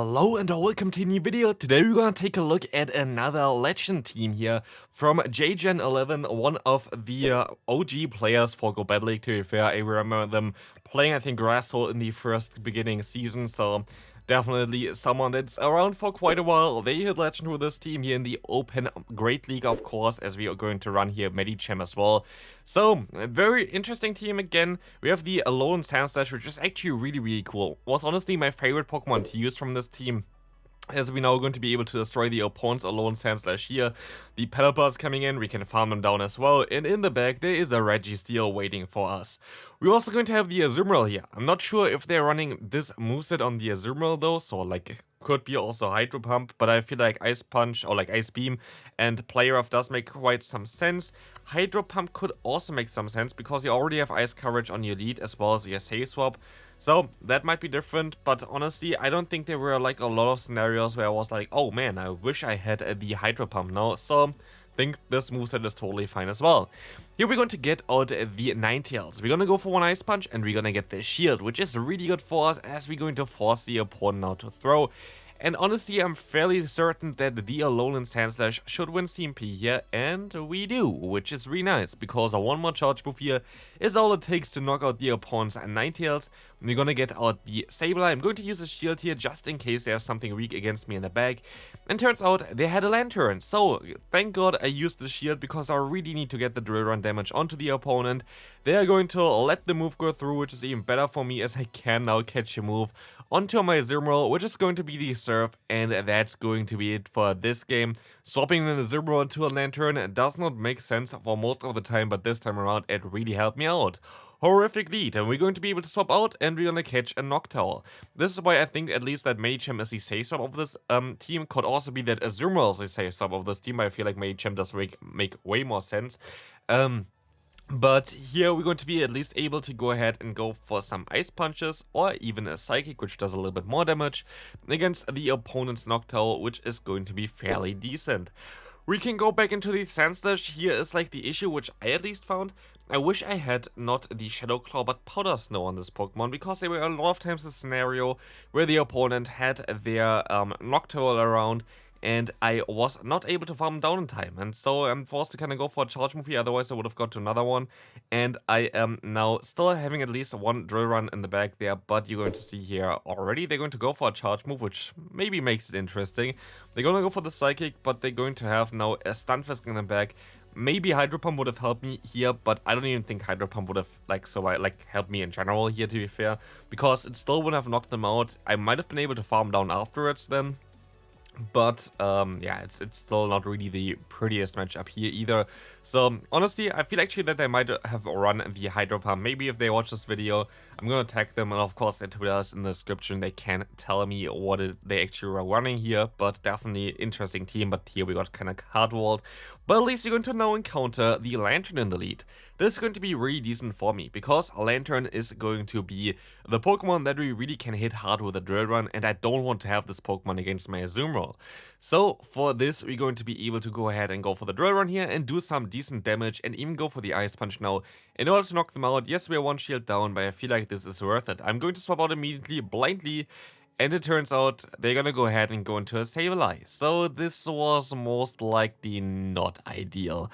Hello and welcome to a new video. Today we're gonna take a look at another legend team here from JGen11, one of the OG players for Go Battle League. To be fair, I remember them playing, I think, Grassol in the first beginning season, so definitely someone that's around for quite a while. They hit legend with this team here in the Open Great League, of course, as we are going to run here MEWeedle as well. So, a very interesting team again. We have the Alolan Sandslash, which is actually really cool. Was honestly my favorite Pokemon to use from this team, as we're now going to be able to destroy the opponent's Alolan Sandslash here. The Pelipper's coming in, we can farm them down as well, and in the back there is a Registeel waiting for us. We're also going to have the Azumarill here. I'm not sure if they're running this moveset on the Azumarill though, so like could be also Hydro Pump, but I feel like Ice Punch or like Ice Beam and Play Rough does make quite some sense. Hydro Pump could also make some sense because you already have Ice Coverage on your lead as well as your Say Swap. So that might be different, but honestly, I don't think there were like a lot of scenarios where I was like, oh man, I wish I had the Hydro Pump now. So I think this moveset is totally fine as well. Here we're going to get out the Ninetales. We're going to go for one Ice Punch and we're going to get the Shield, which is really good for us as we're going to force the opponent now to throw. And honestly, I'm fairly certain that the Alolan Sandslash should win CMP here, and we do, which is really nice, because a one more charge move here is all it takes to knock out the opponent's Ninetales. We're gonna get out the Sableye. I'm going to use a shield here just in case they have something weak against me in the back. And turns out they had a Lanturn, so thank god I used the shield because I really need to get the drill run damage onto the opponent. They are going to let the move go through, which is even better for me as I can now catch a move onto my Azumarill, which is going to be the Surf, and that's going to be it for this game. Swapping an Azumarill into a Lanturn does not make sense for most of the time, but this time around it really helped me out. Horrific lead, and we're going to be able to swap out and we're gonna catch a Noctowl. This is why I think at least that Medicham is the safe swap of this team. Could also be that Azumarill is the safe swap of this team. I feel like Medicham does make way more sense. But here we're going to be at least able to go ahead and go for some Ice Punches or even a Psychic, which does a little bit more damage against the opponent's Noctowl, which is going to be fairly decent. We can go back into the Sandslash. Here is like the issue, which I at least found. I wish I had not the Shadow Claw but Powder Snow on this Pokemon, because there were a lot of times a scenario where the opponent had their Noctowl around and I was not able to farm down in time, and so I'm forced to kind of go for a charge move here, otherwise I would have got to another one. And I am now still having at least one drill run in the back there, but you're going to see here already they're going to go for a charge move, which maybe makes it interesting. They're going to go for the Psychic, but they're going to have now a Stunfisk in the back. Maybe Hydro Pump would have helped me here, but I don't even think Hydro Pump would have helped me in general here, to be fair, because it still would have knocked them out. I might have been able to farm down afterwards then. But yeah, it's still not really the prettiest matchup here either. So honestly, I feel actually that they might have run the Hydro Pump. Maybe if they watch this video, I'm gonna tag them, and of course their Twitters in the description. They can tell me what they actually were running here. But definitely interesting team. But here we got kind of cardwalled. But at least you're going to now encounter the Lanturn in the lead. This is going to be really decent for me, because Lanturn is going to be the Pokemon that we really can hit hard with a Drill Run, and I don't want to have this Pokemon against my Azumarill. So for this, we're going to be able to go ahead and go for the Drill Run here and do some decent damage, and even go for the Ice Punch now in order to knock them out. Yes, we are one shield down, but I feel like this is worth it. I'm going to swap out immediately, blindly, and it turns out they're gonna go ahead and go into a Sableye. So this was most likely not ideal.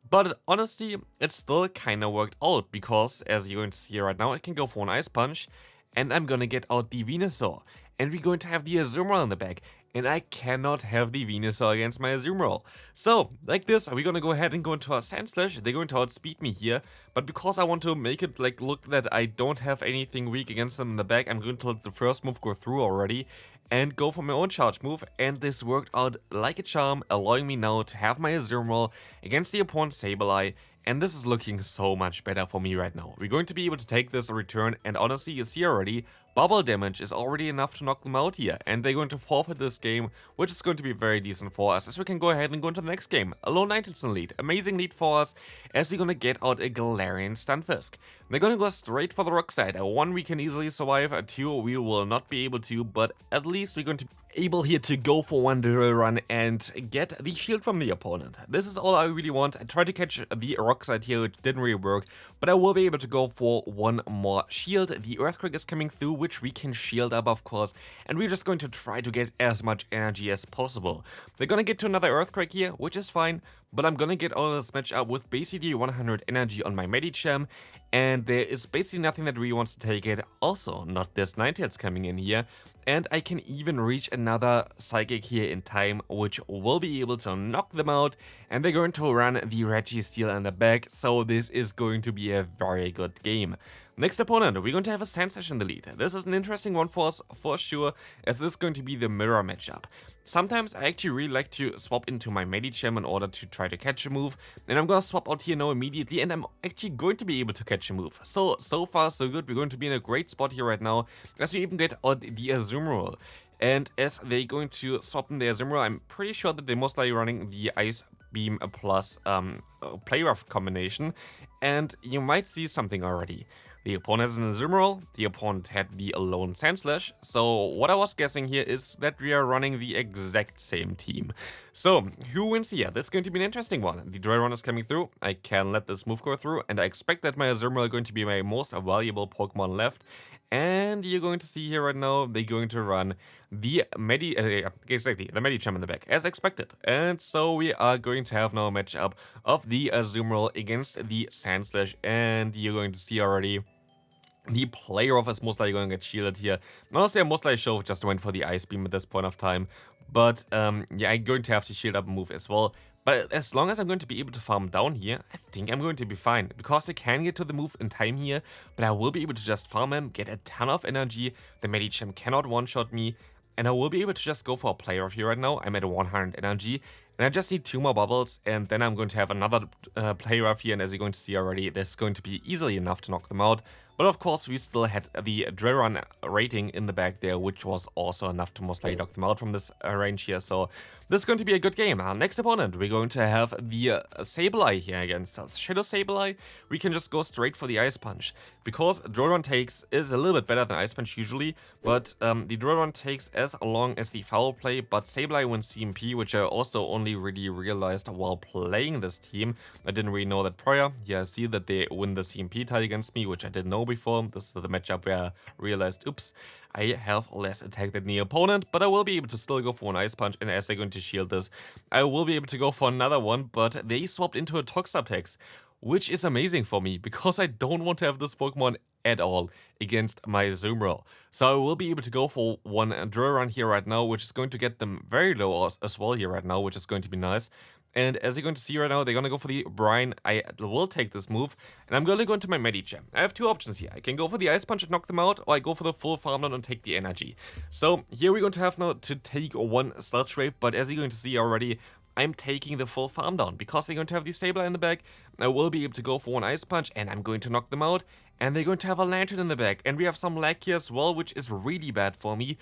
But honestly, it still kinda worked out, because as you're going to see right now, I can go for an Ice Punch, and I'm gonna get out the Venusaur. And we're going to have the Azumarill in the back, and I cannot have the Venusaur against my Azumarill. So, like this, we're gonna go ahead and go into our Sandslash. They're going to outspeed me here, but because I want to make it like look that I don't have anything weak against them in the back, I'm going to let the first move go through already and go for my own charge move, and this worked out like a charm, allowing me now to have my Azumarill against the opponent's Sableye. And this is looking so much better for me right now. We're going to be able to take this return, and honestly, you see already, bubble damage is already enough to knock them out here. And they're going to forfeit this game, which is going to be very decent for us, as we can go ahead and go into the next game. Alolan Ninetales in lead. Amazing lead for us, as we're going to get out a Galarian Stunfisk. They're going to go straight for the rock side. One we can easily survive, two we will not be able to, but at least we're going to be able here to go for one drill run and get the shield from the opponent. This is all I really want. I tried to catch the rock side here, which didn't really work, but I will be able to go for one more shield. The Earthquake is coming through, which we can shield up, of course, and we're just going to try to get as much energy as possible. They're gonna get to another Earthquake here, which is fine, but I'm gonna get all this match up with basically 100 energy on my Medicham, and there is basically nothing that really wants to take it. Also, not this Ninetales coming in here, and I can even reach another Psychic here in time, which will be able to knock them out, and they're going to run the Registeel in the back, so this is going to be a very good game. Next opponent, we're going to have a Sandslash in the lead. This is an interesting one for us, for sure, as this is going to be the mirror matchup. Sometimes I actually really like to swap into my Medicham in order to try to catch a move, and I'm gonna swap out here now immediately, and I'm actually going to be able to catch a move. So far so good. We're going to be in a great spot here right now, as we even get out the Azumarill. And as they're going to swap in the Azumarill, I'm pretty sure that they're most likely running the Ice Beam plus Play Rough combination, and you might see something already. The opponent has an Azumarill, the opponent had the Alone Sandslash, so what I was guessing here is that we are running the exact same team. So, who wins here? This is going to be an interesting one. The Drapion is coming through, I can let this move go through, and I expect that my Azumarill is going to be my most valuable Pokemon left. And you're going to see here right now, they're going to run the Medicham in the back, as expected. And so we are going to have now a matchup of the Azumarill against the Sandslash, and you're going to see already the player off is most likely going to get shielded here. Honestly, I most likely should have just went for the Ice Beam at this point of time. But yeah, I'm going to have to shield up a move as well. But as long as I'm going to be able to farm down here, I think I'm going to be fine. Because I can get to the move in time here, but I will be able to just farm him, get a ton of energy. The Medicham cannot one-shot me. And I will be able to just go for a player off here right now. I'm at 100 energy. And I just need 2 more bubbles, and then I'm going to have another player off here, and as you're going to see already, this is going to be easily enough to knock them out. But of course, we still had the Drapion rating in the back there, which was also enough to most likely knock them out from this range here. So this is going to be a good game. Next opponent, we're going to have the Sableye here against us. Shadow Sableye, we can just go straight for the Ice Punch, because Drapion takes is a little bit better than Ice Punch usually, but the Drapion takes as long as the foul play, but Sableye wins CMP, which I also only really realized while playing this team. I didn't really know that prior. Yeah, I see that they win the CMP tie against me, which I didn't know before. This is the matchup where I realized, oops, I have less attack than the opponent, but I will be able to still go for an Ice Punch, and as they're going to shield this, I will be able to go for another one, but they swapped into a Toxapex, which is amazing for me, because I don't want to have this Pokemon at all against my Azumarill. So I will be able to go for one Drapion here right now, which is going to get them very low as well here right now, which is going to be nice. And as you're going to see right now, they're going to go for the Brine. I will take this move, and I'm going to go into my Medicham. I have 2 options here. I can go for the Ice Punch and knock them out, or I go for the full Farm Down and take the energy. So here we're going to have now to take one Sludge Wave, but as you're going to see already, I'm taking the full farm down, because they're going to have the Sableye in the back. I will be able to go for one Ice Punch, and I'm going to knock them out, and they're going to have a Lanturn in the back, and we have some lag here as well, which is really bad for me,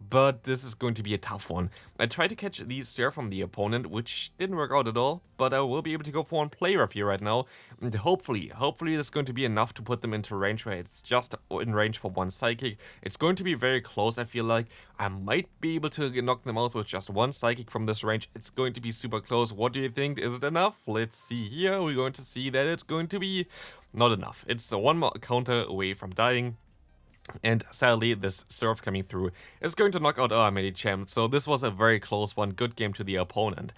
but this is going to be a tough one. I tried to catch the Stare from the opponent, which didn't work out at all, but I will be able to go for one Play Rough here right now, and hopefully this is going to be enough to put them into range where it's just in range for one Psychic. It's going to be very close, I feel like. I might be able to knock them out with just one Psychic from this range. It's going to be super close. What do you think? Is it enough? Let's see here. We're going to see that it's going to be not enough. It's one more counter away from dying. And sadly, this Surf coming through is going to knock out our Medicham. So this was a very close one. Good game to the opponent.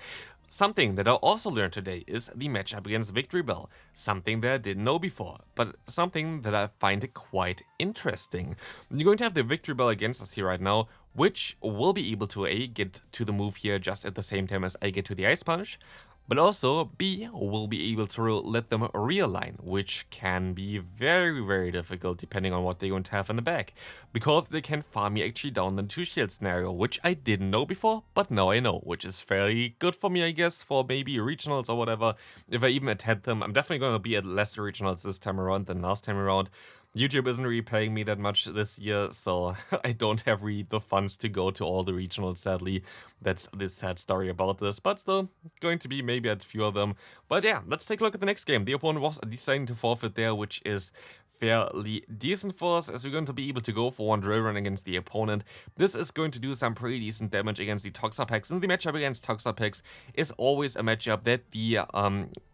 Something that I also learned today is the matchup against Victory Bell. Something that I didn't know before, but something that I find quite interesting. You're going to have the Victory Bell against us here right now, which will be able to A, get to the move here just at the same time as I get to the Ice Punch, but also B, will be able to let them realign, which can be very difficult depending on what they're going to have in the back, because they can farm me actually down the 2-shield scenario, which I didn't know before, but now I know, which is fairly good for me, I guess, for maybe regionals or whatever. If I even attend them, I'm definitely going to be at less regionals this time around than last time around. YouTube isn't really paying me that much this year, so I don't have really the funds to go to all the regionals, sadly. That's the sad story about this, but still going to be maybe at a few of them. But yeah, let's take a look at the next game. The opponent was deciding to forfeit there, which is fairly decent for us, as we're going to be able to go for one Drapion against the opponent. This is going to do some pretty decent damage against the Toxapex, and the matchup against Toxapex is always a matchup that the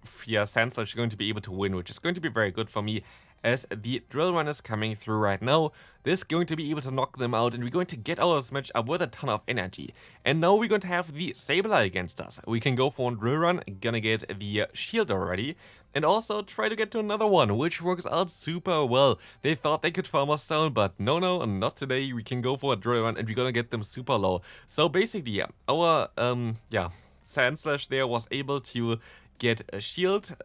Sandslash is going to be able to win, which is going to be very good for me. as the Drill Run is coming through right now. This is going to be able to knock them out, and we're going to get our match up with a ton of energy. And now we're going to have the Sableye against us. We can go for a Drill Run, gonna get the shield already, and also try to get to another one, which works out super well. They thought they could farm us down, but no, not today. We can go for a Drill Run, and we're gonna get them super low. So basically, our Sandslash there was able to get a shield,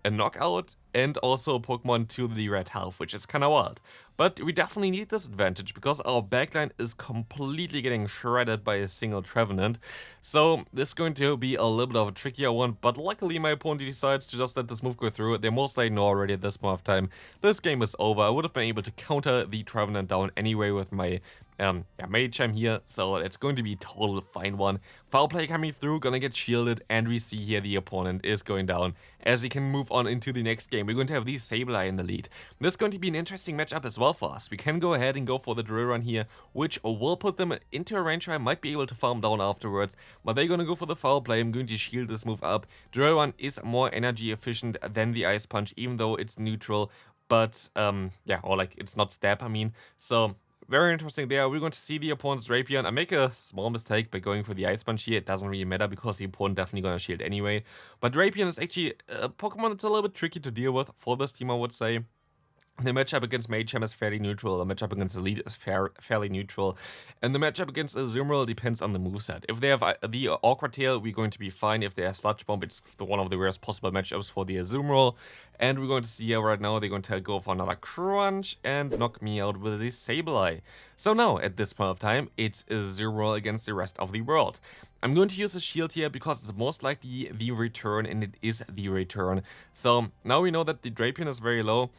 a knockout, and also a Pokemon to the red health, which is kinda wild. But we definitely need this advantage because our backline is completely getting shredded by a single Trevenant. So this is going to be a little bit of a trickier one, but luckily my opponent decides to just let this move go through. They most likely know already at this point of time this game is over. I would have been able to counter the Trevenant down anyway with my Medicham here, so it's going to be a total fine one. Foul play coming through, gonna get shielded, and we see here the opponent is going down as he can move on into the next game. We're going to have the Sableye in the lead. This is going to be an interesting matchup as well for us. We can go ahead and go for the Drill Run here, which will put them into a range where I might be able to farm down afterwards, but they're gonna go for the foul play. I'm going to shield this move up. Drill Run is more energy efficient than the Ice Punch, even though it's neutral, but it's not stab, I mean, so very interesting there. We're going to see the opponent's Drapion. I make a small mistake by going for the Ice Punch here. It doesn't really matter because the opponent definitely going to shield anyway. But Drapion is actually a Pokemon that's a little bit tricky to deal with for this team, I would say. The matchup against Medicham is fairly neutral, the matchup against Elite is fairly neutral, and the matchup against Azumarill depends on the moveset. If they have the Awkward Tail, we're going to be fine. If they have Sludge Bomb, it's one of the worst possible matchups for the Azumarill. And we're going to see here right now, they're going to go for another Crunch and knock me out with the Sableye. So now, at this point of time, it's Azumarill against the rest of the world. I'm going to use a shield here because it's most likely the return, and it is the return. So now we know that the Drapion is very low,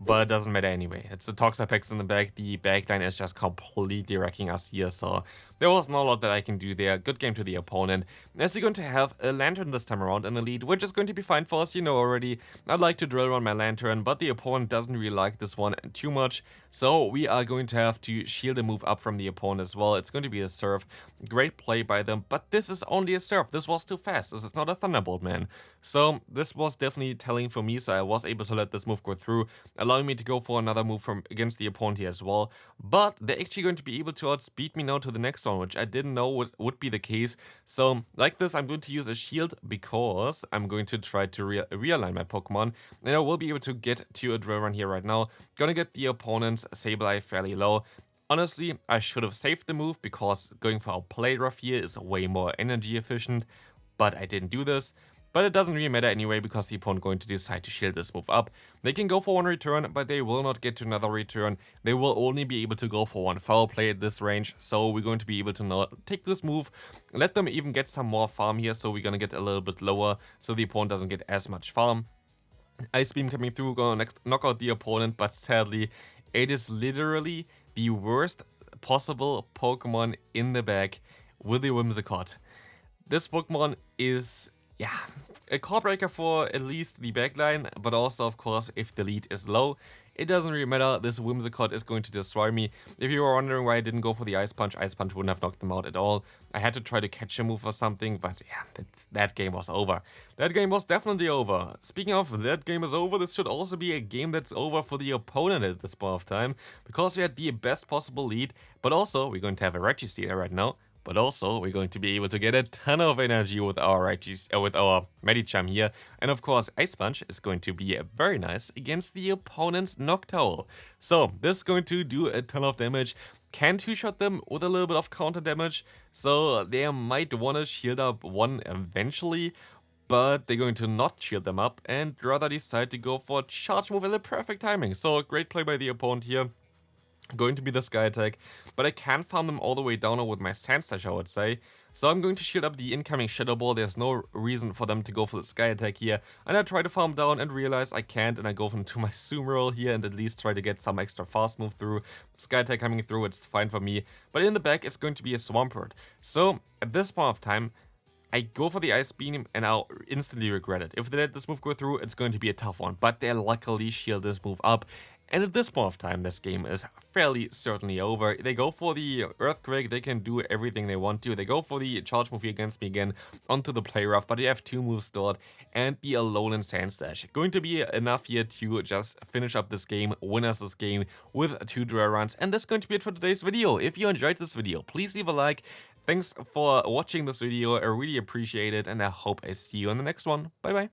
but it doesn't matter anyway. It's the Toxapex in the back. The backline is just completely wrecking us here, so there was not a lot that I can do there. Good game to the opponent. As you're going to have a Lanturn this time around in the lead, which is going to be fine for us, you know already. I'd like to Drill Run my Lanturn, but the opponent doesn't really like this one too much, so we are going to have to shield a move up from the opponent as well. It's going to be a Surf. Great play by them, but this is only a Surf. This was too fast. This is not a Thunderbolt, man. So this was definitely telling for me, so I was able to let this move go through, allowing me to go for another move from against the opponent here as well. But they're actually going to be able to outspeed me now to the next one, which I didn't know would be the case. So like this, I'm going to use a shield because I'm going to try to realign my Pokemon, and I will be able to get to a Drill Run here right now. Gonna get the opponent's Sableye fairly low. Honestly, I should have saved the move because going for a Play Rough here is way more energy efficient, but I didn't do this. But it doesn't really matter anyway because the opponent going to decide to shield this move up. They can go for one return, but they will not get to another return. They will only be able to go for one foul play at this range. So we're going to be able to now take this move, let them even get some more farm here. So we're going to get a little bit lower so the opponent doesn't get as much farm. Ice Beam coming through, gonna knock out the opponent, but sadly, it is literally the worst possible Pokemon in the bag with the Whimsicott. This Pokemon is, a core breaker for at least the backline, but also, of course, if the lead is low, it doesn't really matter. This Whimsicott is going to destroy me. If you were wondering why I didn't go for the Ice Punch wouldn't have knocked them out at all. I had to try to catch a move or something, but yeah, that game was over. That game was definitely over. Speaking of that game is over, this should also be a game that's over for the opponent at this point of time, because we had the best possible lead, but also we're going to have a Registeel right now. But also, we're going to be able to get a ton of energy with our Medicham here. And of course, Ice Punch is going to be very nice against the opponent's Noctowl. So, this is going to do a ton of damage. Can two-shot them with a little bit of counter damage. So, they might want to shield up one eventually. But they're going to not shield them up and rather decide to go for a charge move at the perfect timing. So, great play by the opponent here. Going to be the Sky Attack, but I can farm them all the way down with my Sandslash, I would say. So I'm going to shield up the incoming Shadow Ball. There's no reason for them to go for the Sky Attack here. And I try to farm down and realize I can't, and I go into my Azumarill here and at least try to get some extra fast move through. Sky Attack coming through, it's fine for me. But in the back, it's going to be a Swampert. So at this point of time, I go for the Ice Beam and I'll instantly regret it. If they let this move go through, it's going to be a tough one. But they luckily shield this move up. And at this point of time, this game is fairly certainly over. They go for the Earthquake, they can do everything they want to. They go for the charge move against me again onto the Play Rough, but they have 2 moves stored and the Alolan Sandslash. Going to be enough here to just finish up this game, win us this game with 2 dry runs. And that's going to be it for today's video. If you enjoyed this video, please leave a like. Thanks for watching this video, I really appreciate it, and I hope I see you in the next one. Bye bye.